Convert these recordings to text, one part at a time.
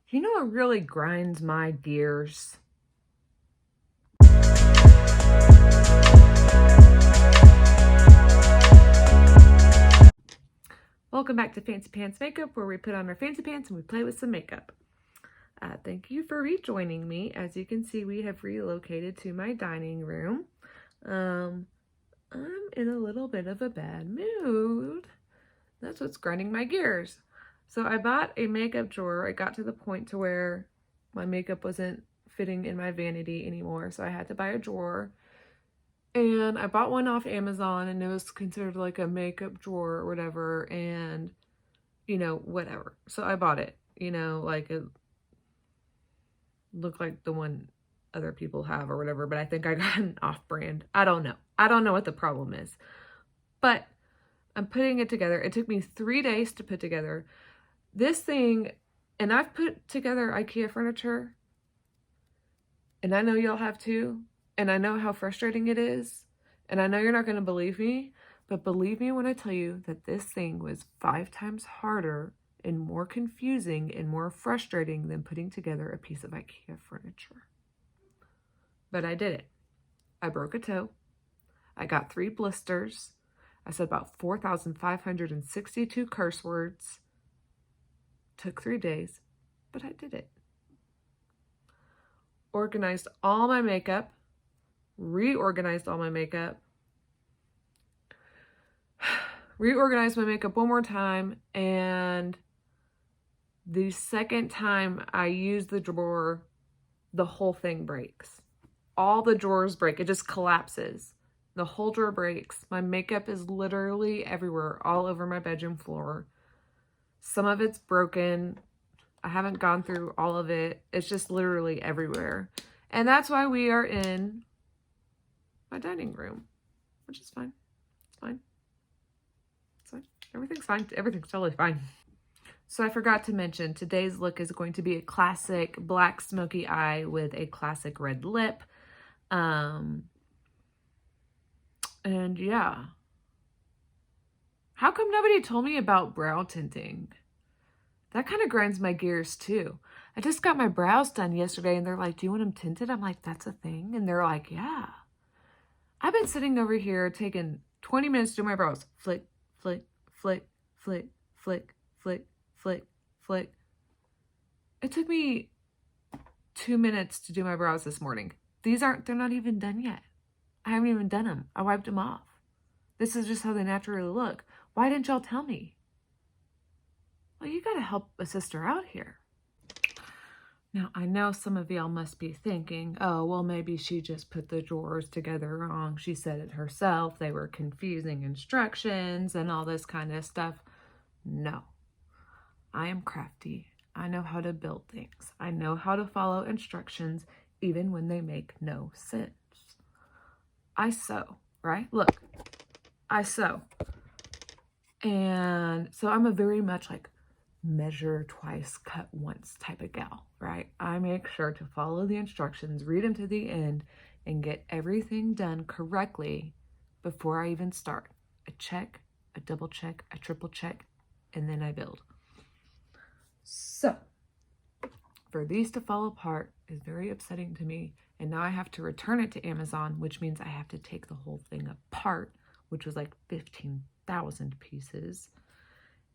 You know what really grinds my gears? Welcome back to Fancy Pants Makeup, where we put on our fancy pants and we play with some makeup. Thank you for rejoining me. As you can see, we have relocated to my dining room. I'm in a little bit of a bad mood. That's what's grinding my gears. So I bought a makeup drawer. I got to the point to where my makeup wasn't fitting in my vanity anymore, so I had to buy a drawer. And I bought one off Amazon, and it was considered like a makeup drawer or whatever, and you know, whatever. So I bought it, you know, like it looked like the one other people have or whatever, but I think I got an off-brand. I don't know. I don't know what the problem is, but I'm putting it together. It took me 3 days to put together this thing, and I've put together IKEA furniture, and I know y'all have too, and I know how frustrating it is, and I know you're not going to believe me, but believe me when I tell you that this thing was 5 times harder and more confusing and more frustrating than putting together a piece of IKEA furniture. But I did it. I broke a toe. I got 3 blisters. I said about 4,562 curse words. Took 3 days, but I did it. Organized all my makeup. Reorganized all my makeup. Reorganized my makeup one more time, and the second time I use the drawer, the whole thing breaks. All the drawers break. It just collapses. The whole drawer breaks. My makeup is literally everywhere, all over my bedroom floor. Some of it's broken. I haven't gone through all of it. It's just literally everywhere. And that's why we are in my dining room, which is fine. It's fine. It's fine. Everything's fine. Everything's totally fine. So I forgot to mention, today's look is going to be a classic black smoky eye with a classic red lip. And yeah. How come nobody told me about brow tinting? That kind of grinds my gears too. I just got my brows done yesterday, and they're like, do you want them tinted? I'm like, that's a thing? And they're like, yeah. I've been sitting over here taking 20 minutes to do my brows. Flick, flick, flick, flick, flick, flick, flick, flick. It took me 2 minutes to do my brows this morning. They're not even done yet. I haven't even done them. I wiped them off. This is just how they naturally look. Why didn't y'all tell me? Well, you gotta help a sister out here. Now, I know some of y'all must be thinking, oh, well, maybe she just put the drawers together wrong. She said it herself. They were confusing instructions and all this kind of stuff. No. I am crafty. I know how to build things. I know how to follow instructions even when they make no sense. I sew, right? Look, I sew. And so I'm a very much like measure twice, cut once type of gal, right? I make sure to follow the instructions, read them to the end, and get everything done correctly before I even start. I check, I double check, I triple check, and then I build. So, for these to fall apart is very upsetting to me, and now I have to return it to Amazon, which means I have to take the whole thing apart, which was like 15,000 pieces.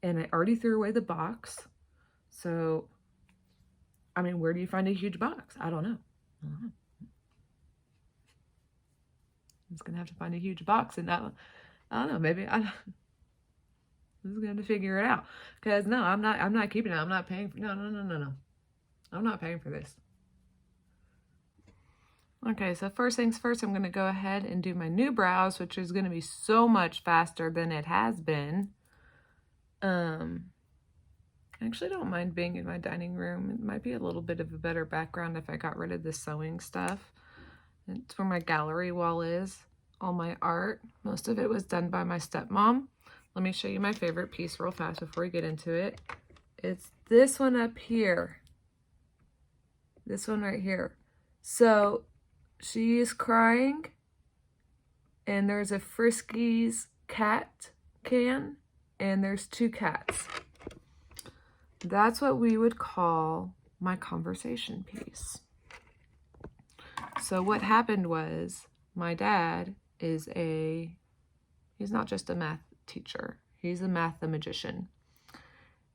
And I already threw away the box. So, I mean, where do you find a huge box? I don't know. I'm just going to have to find a huge box. And I don't know, maybe I'm just going to have to figure it out. Because no, I'm not keeping it. I'm not paying for, no. I'm not paying for this. Okay, so first things first, I'm going to go ahead and do my new brows, which is going to be so much faster than it has been. I actually don't mind being in my dining room. It might be a little bit of a better background if I got rid of the sewing stuff. It's where my gallery wall is. All my art, most of it was done by my stepmom. Let me show you my favorite piece real fast before we get into it. It's this one up here. This one right here. So she is crying, and there's a Friskies cat can, and there's 2 cats. That's what we would call my conversation piece. So what happened was my dad is he's not just a math teacher, he's a mathematician.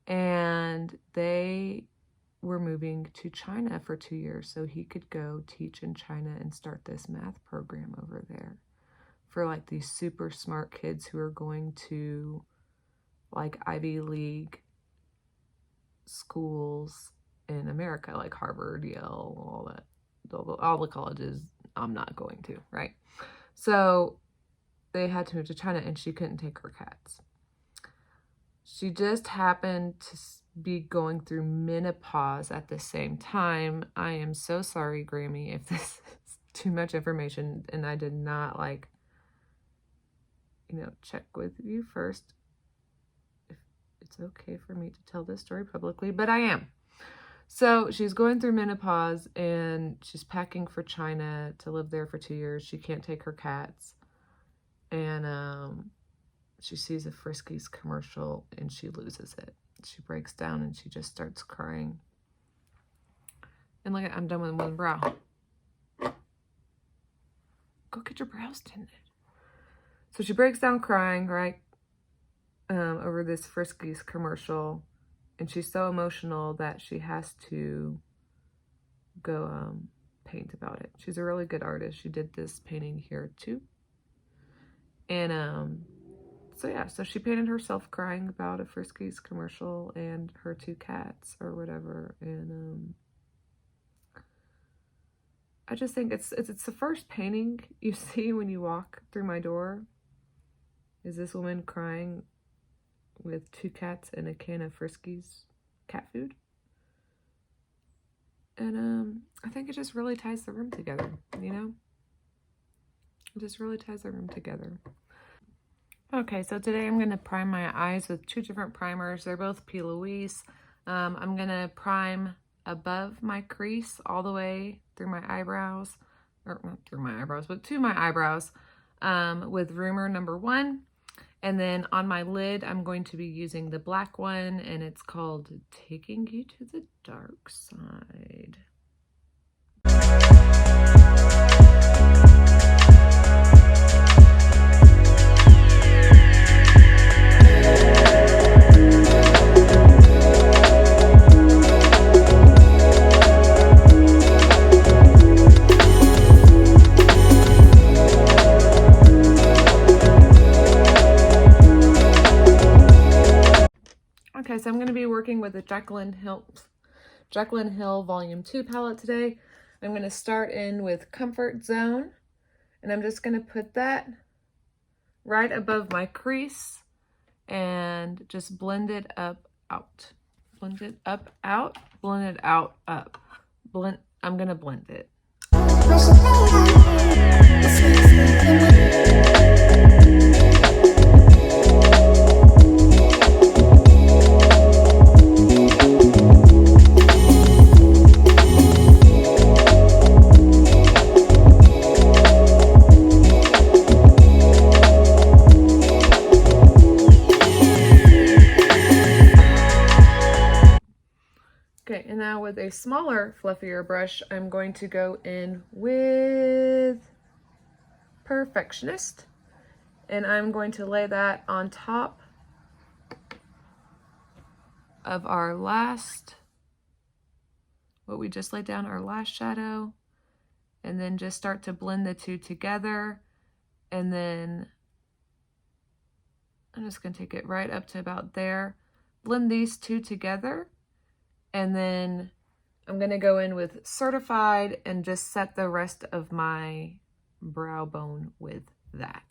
And they were moving to China for 2 years so he could go teach in China and start this math program over there for like these super smart kids who are going to like Ivy League schools in America, like Harvard, Yale, all the colleges I'm not going to, right? So they had to move to China and she couldn't take her cats. She just happened to be going through menopause at the same time. I am so sorry, Grammy, if this is too much information and I did not like, check with you first if it's okay for me to tell this story publicly, but I am. So she's going through menopause and she's packing for China to live there for 2 years. She can't take her cats. And she sees a Friskies commercial and she loses it. She breaks down and she just starts crying. And look, I'm done with one brow. Go get your brows tinted. So she breaks down crying, right, over this Friskies commercial. And she's so emotional that she has to go paint about it. She's a really good artist. She did this painting here too. And so she painted herself crying about a Friskies commercial and her 2 cats or whatever. And I just think it's the first painting you see when you walk through my door. Is this woman crying with 2 cats and a can of Friskies cat food? And I think it just really ties the room together, It just really ties the room together. Okay, so today I'm going to prime my eyes with 2 different primers. They're both P. Louise. I'm going to prime above my crease all the way through my eyebrows, or not through my eyebrows, but to my eyebrows with Rumor number 1. And then on my lid, I'm going to be using the black one, and it's called Taking You to the Dark Side. Okay, so I'm going to be working with the Jaclyn Hill Volume 2 palette today. I'm going to start in with Comfort Zone, and I'm just going to put that right above my crease and just blend it up, out. Blend it up, out, blend it out, up. I'm going to blend it. Okay, and now with a smaller, fluffier brush, I'm going to go in with Perfectionist, and I'm going to lay that on top of our last, what we just laid down, our last shadow, and then just start to blend the 2 together. And then I'm just going to take it right up to about there, blend these 2 together. And then I'm going to go in with Certified and just set the rest of my brow bone with that.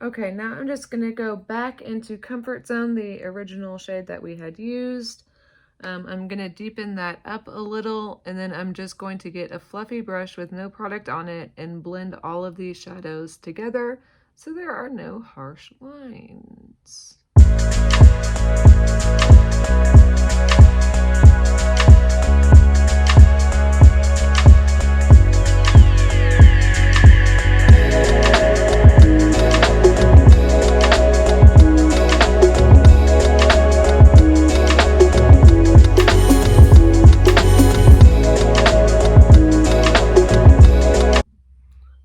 Okay, now I'm just going to go back into Comfort Zone, the original shade that we had used. I'm going to deepen that up a little, and then I'm just going to get a fluffy brush with no product on it and blend all of these shadows together so there are no harsh lines.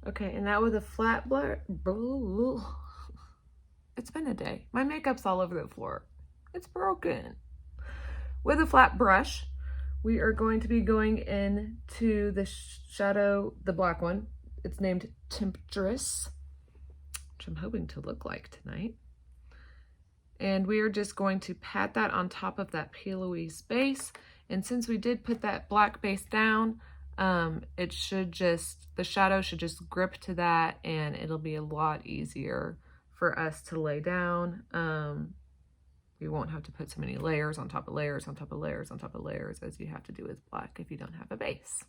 Okay, and now with a flat blur, it's been a day. My makeup's all over the floor. It's broken. With a flat brush, we are going to be going into the shadow, the black one. It's named Temptress, which I'm hoping to look like tonight. And we are just going to pat that on top of that Louise base. And since we did put that black base down, it should just, the shadow should just grip to that, and it'll be a lot easier for us to lay down. We won't have to put so many layers on top of layers on top of layers on top of layers as you have to do with black if you don't have a base.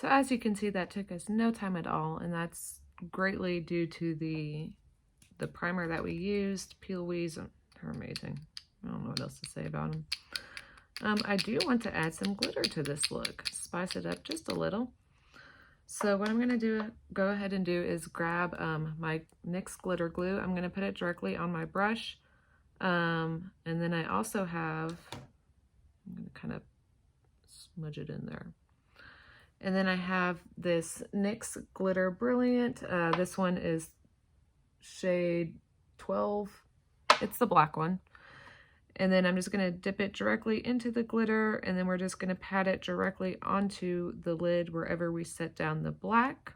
As you can see, that took us no time at all, and that's greatly due to the primer that we used. Louise, they're amazing. I don't know what else to say about them. I do want to add some glitter to this look, spice it up just a little. So what I'm going to go ahead and do is grab my NYX glitter glue. I'm going to put it directly on my brush, and then I also have, I'm going to kind of smudge it in there. And then I have this NYX Glitter Brilliant. This one is shade 12. It's the black one. And then I'm just going to dip it directly into the glitter, and then we're just going to pat it directly onto the lid wherever we set down the black.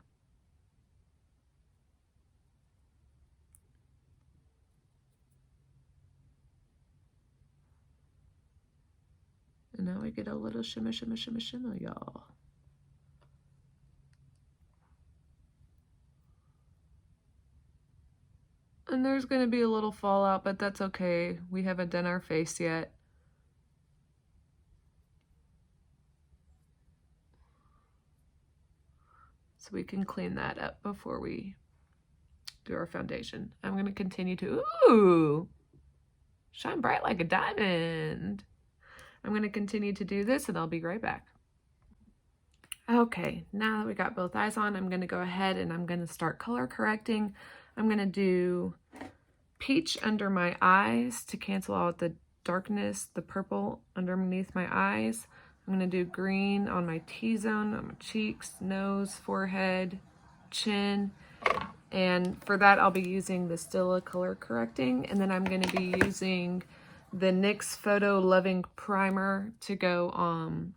And now we get a little shimmer, shimmer, shimmer, shimmer, y'all. And there's going to be a little fallout, but that's okay. We haven't done our face yet. So we can clean that up before we do our foundation. I'm going to continue to, ooh, shine bright like a diamond. I'm going to continue to do this, and I'll be right back. Okay, now that we got both eyes on, I'm going to go ahead and I'm going to start color correcting. I'm going to do peach under my eyes to cancel out the darkness, the purple underneath my eyes. I'm going to do green on my T-zone, on my cheeks, nose, forehead, chin. And for that, I'll be using the Stila color correcting. And then I'm going to be using the NYX Photo Loving Primer to go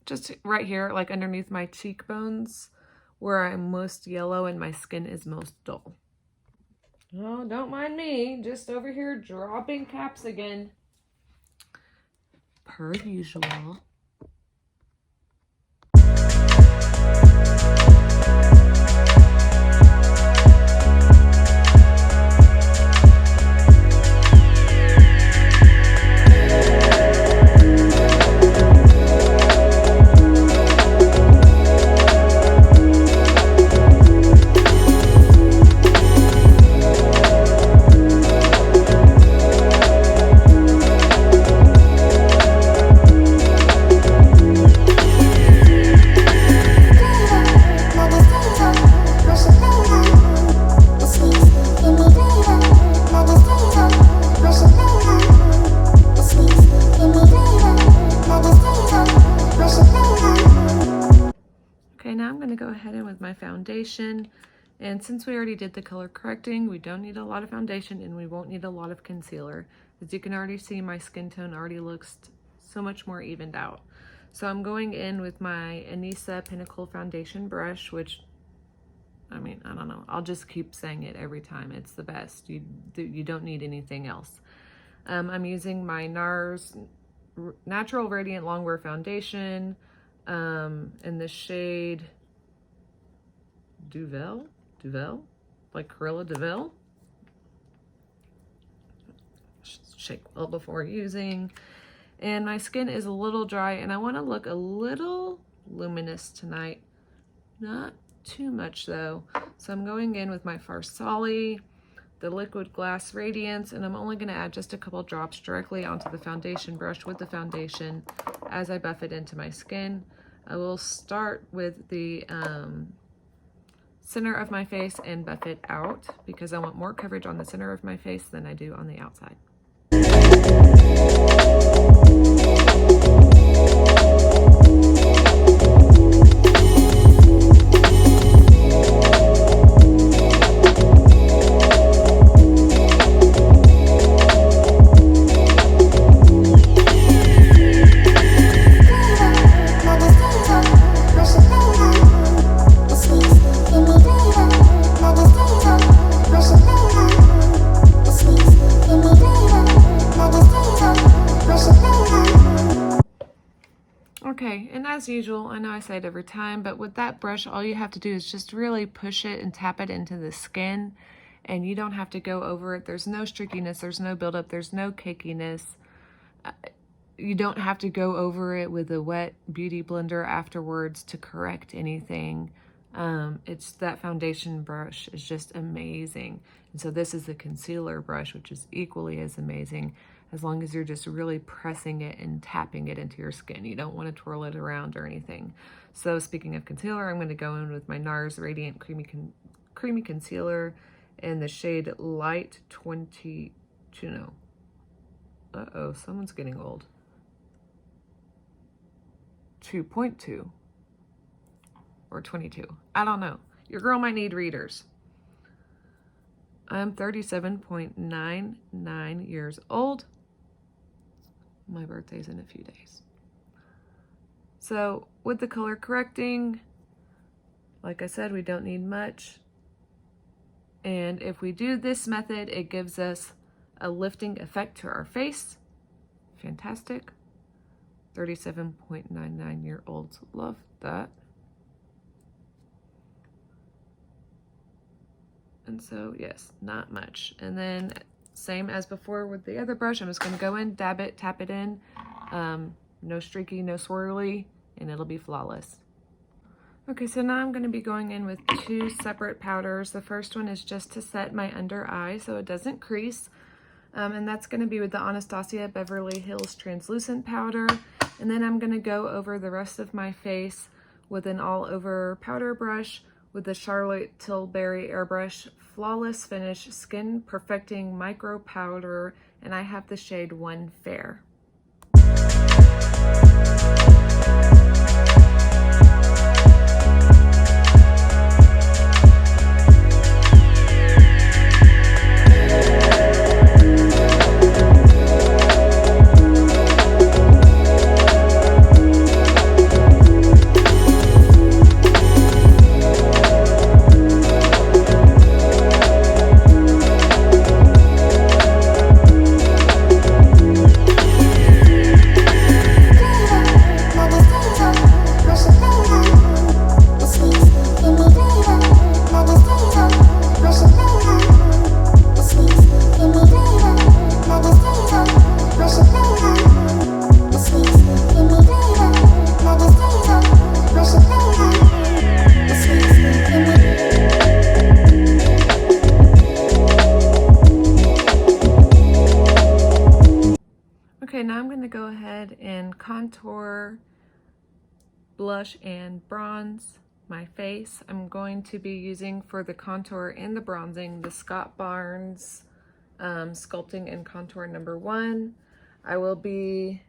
just right here, like underneath my cheekbones, where I'm most yellow and my skin is most dull. Oh, don't mind me, just over here dropping caps again. Per usual. I'm going to go ahead and with my foundation. And since we already did the color correcting, we don't need a lot of foundation and we won't need a lot of concealer. As you can already see, my skin tone already looks so much more evened out. So I'm going in with my Anisa Pinnacle foundation brush, which, I mean, I don't know. I'll just keep saying it every time. It's the best. You don't need anything else. I'm using my Nars Natural Radiant Longwear Foundation in the shade Duvel, like Corilla Duvel. Shake well before using. And my skin is a little dry and I want to look a little luminous tonight. Not too much though. So I'm going in with my Farsali, the Liquid Glass Radiance, and I'm only going to add just a couple drops directly onto the foundation brush with the foundation as I buff it into my skin. I will start with the center of my face and buff it out because I want more coverage on the center of my face than I do on the outside. Okay, and as usual, I know I say it every time, but with that brush, all you have to do is just really push it and tap it into the skin, and you don't have to go over it. There's no streakiness, there's no buildup, there's no cakiness. You don't have to go over it with a wet beauty blender afterwards to correct anything. It's that foundation brush is just amazing. And so this is the concealer brush, which is equally as amazing, as long as you're just really pressing it and tapping it into your skin. You don't want to twirl it around or anything. So speaking of concealer, I'm going to go in with my Nars Radiant Creamy Concealer in the shade Light 22. No. Uh-oh, someone's getting old. 2.2 or 22. I don't know. Your girl might need readers. I'm 37.99 years old. My birthday's in a few days. So with the color correcting, like I said, we don't need much. And if we do this method, it gives us a lifting effect to our face. Fantastic. 37.99-year-olds love that. And so, yes, not much. And then same as before with the other brush, I'm just going to go in, dab it, tap it in. No streaky, no swirly, and it'll be flawless. Okay, so now I'm going to be going in with two separate powders. The first one is just to set my under eye so it doesn't crease. And that's going to be with the Anastasia Beverly Hills Translucent Powder. And then I'm going to go over the rest of my face with an all-over powder brush with the Charlotte Tilbury Airbrush Flawless Finish Skin Perfecting Micro Powder, and I have the shade 1 Fair. Okay, now I'm going to go ahead and contour, blush, and bronze my face. I'm going to be using for the contour and the bronzing the Scott Barnes Sculpting and Contour number 1. I will be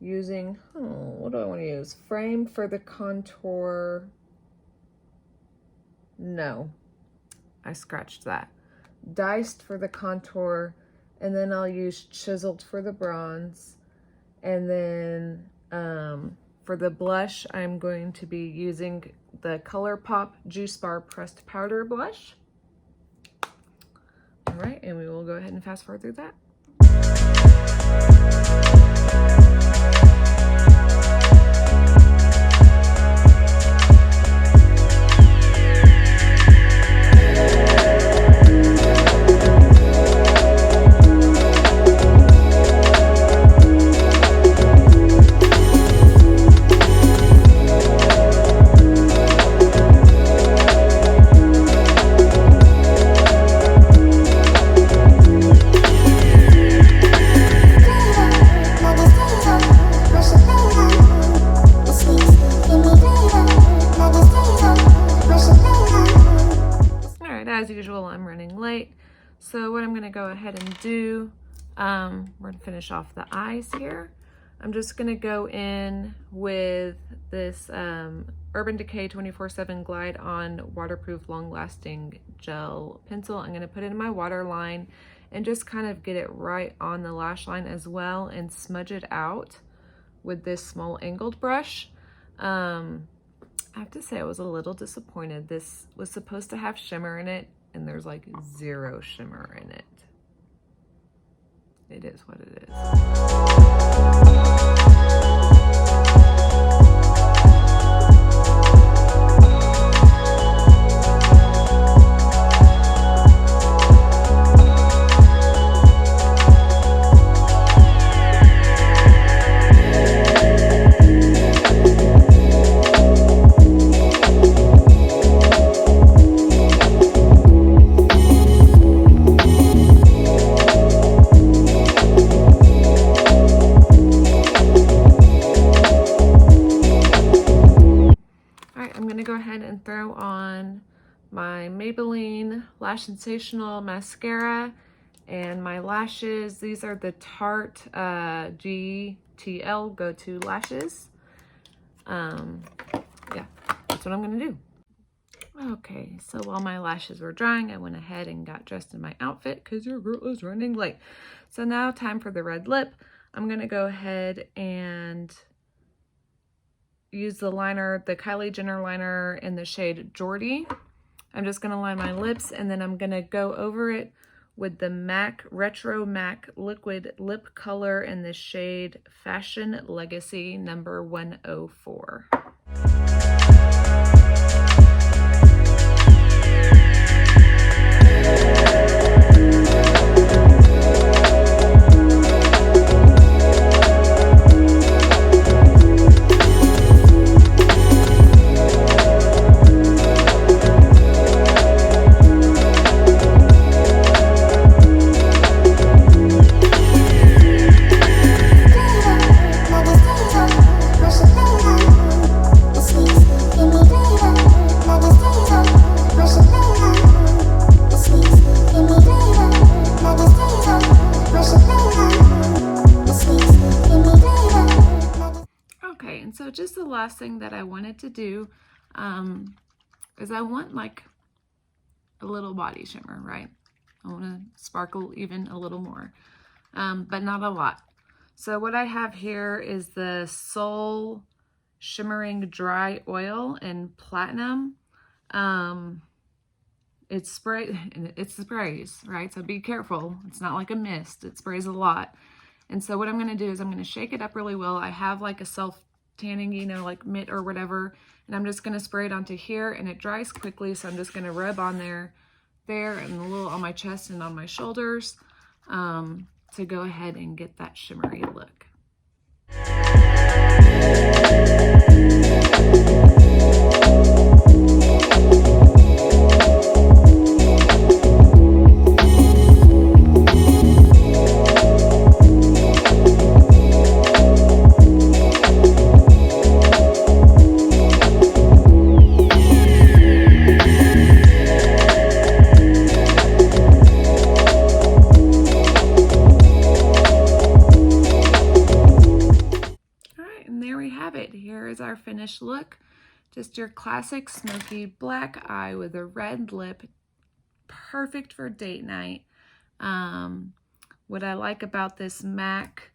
using, what do I want to use? Frame for the contour No, I scratched that. Diced for the contour, and then I'll use chiseled for the bronze. And then for the blush, I'm going to be using the Colourpop Juice Bar Pressed Powder Blush. All right, and we will go ahead and fast forward through that. As usual, I'm running late, so what I'm going to go ahead and do, we're going to finish off the eyes here. I'm just going to go in with this Urban Decay 24/7 Glide On Waterproof Long Lasting Gel Pencil. I'm going to put it in my waterline and just kind of get it right on the lash line as well, and smudge it out with this small angled brush. I have to say I was a little disappointed. This was supposed to have shimmer in it, and there's like zero shimmer in it. It is what it is. Throw on my Maybelline Lash Sensational mascara and my lashes. These are the Tarte GTL Go To lashes. Yeah, that's what I'm gonna do. Okay, so while my lashes were drying, I went ahead and got dressed in my outfit because your girl is running late. So now time for the red lip. I'm gonna go ahead and use the liner, the Kylie Jenner liner in the shade Jordy. I'm just going to line my lips, and then I'm going to go over it with the MAC Retro MAC Liquid Lip Color in the shade Fashion Legacy number 104. Just the last thing that I wanted to do is I want like a little body shimmer, right? I want to sparkle even a little more, but not a lot. So what I have here is the Soul Shimmering Dry Oil in Platinum. It sprays, right? So be careful. It's not like a mist. It sprays a lot. And so what I'm going to do is I'm going to shake it up really well. I have like a self-tanning, you know, like mitt or whatever, and I'm just going to spray it onto here, and it dries quickly. So I'm just going to rub on there, and a little on my chest and on my shoulders to go ahead and get that shimmery look. Finished look. Just your classic smoky black eye with a red lip. Perfect for date night. What I like about this MAC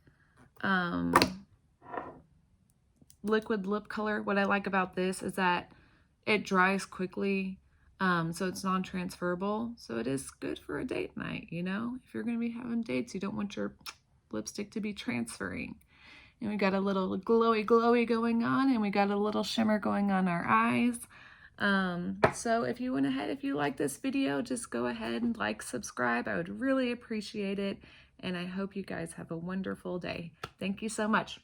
liquid lip color, what I like about this is that it dries quickly, so it's non-transferable. So it is good for a date night, you know? If you're going to be having dates, you don't want your lipstick to be transferring. And we got a little glowy going on, and we got a little shimmer going on our eyes. So if you went ahead, if you like this video, just go ahead and like, subscribe. I would really appreciate it. And I hope you guys have a wonderful day. Thank you so much.